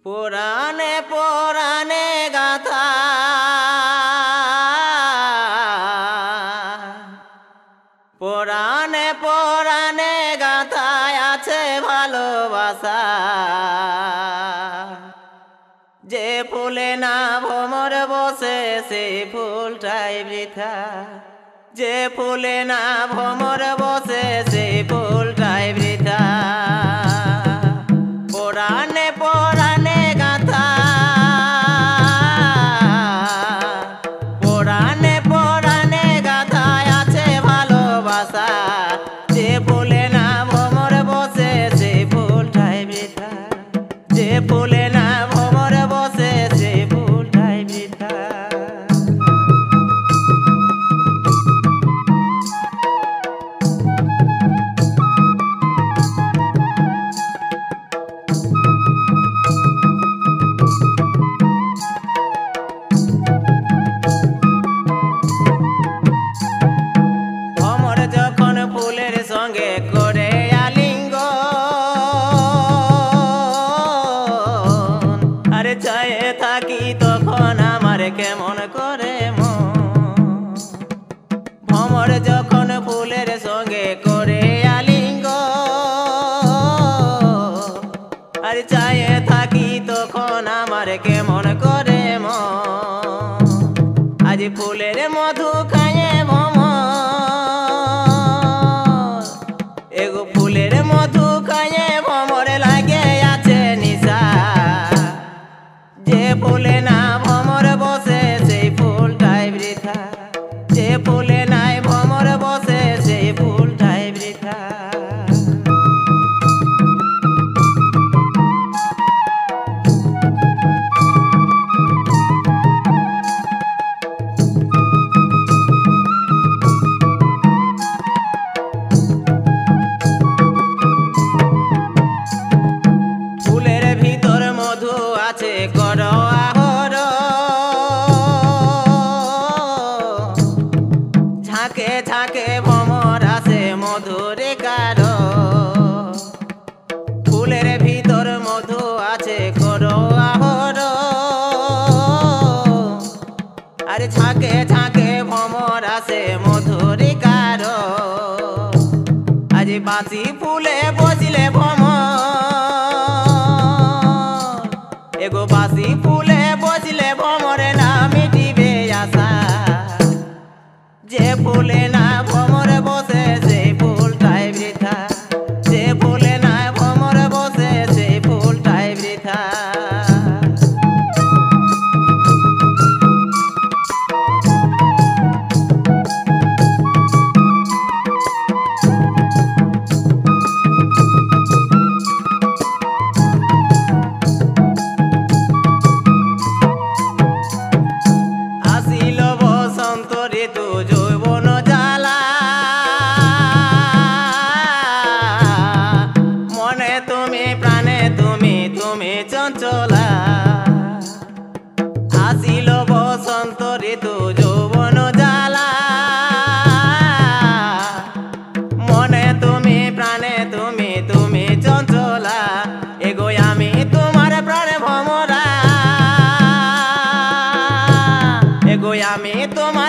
পুরাণে পুরাণে গাথা পুরাণে পুরাণে গাথায় আছে ভালোবাসা। যে ফুলে না ভ্রমর বসে সে ফুলটাই বৃথা। যে ফুলে না ভ্রমর বসে সে ফুলটাই বৃথা। পুরাণে পুরাণে গাথা পুরাণে পুরাণে গাথায় আছে ভালোবাসা। যে ফুলে না ভ্রমর বসে সে ফুলটাই বৃথা। যে ফুলে না ভ্রমর বসে সে ফুলটাই বৃথা। সঙ্গে করে আলিঙ্গন, আরে চায়ে থাকি তখন আমার কেমন করে মন। ভ্রমর যখন ফুলের সঙ্গে করে আলিঙ্গন, আরে চায়ে থাকি তখন আমার কেমন করে মন। আজ ফুলের মধু খায়ে এগো ফুলের মধু খায়ে ভ্রমর লাগে আছে নিশা। যে ফুলে না ভ্রমর বসে সেই ফুলটাই বৃথা। যে ফুলে নাই ভ্রমর বসে সেই ফুলটাই বৃথা। আছে কর আহর ঝাঁকে ঝাঁকে ভ্রমর আসে মধুরে কার। ফুলের ভিতর মধু আছে কর আহর, আরে ঝাঁকে ঝাঁকে ভ্রমর আসে মধুরে কার। আজ বাঁশি ফুলে বসলে এগো বাঁশি ফুলে বসলে ভ্রমরে না মিটিবে আশা। যে ফুলে না ভ্রমরে বসে সেই ফুলটাই বৃথা। যে ফুলে না ভ্রমরে বসে সেই ফুলটাই বৃথা। চঞ্চলা আসিল বসন্ত ঋতু যৌবন জ্বালা। মনে তুমি প্রাণে তুমি তুমি চঞ্চলা। এগো আমি তোমার প্রাণে ভ্রমরা। এগো আমি তোমার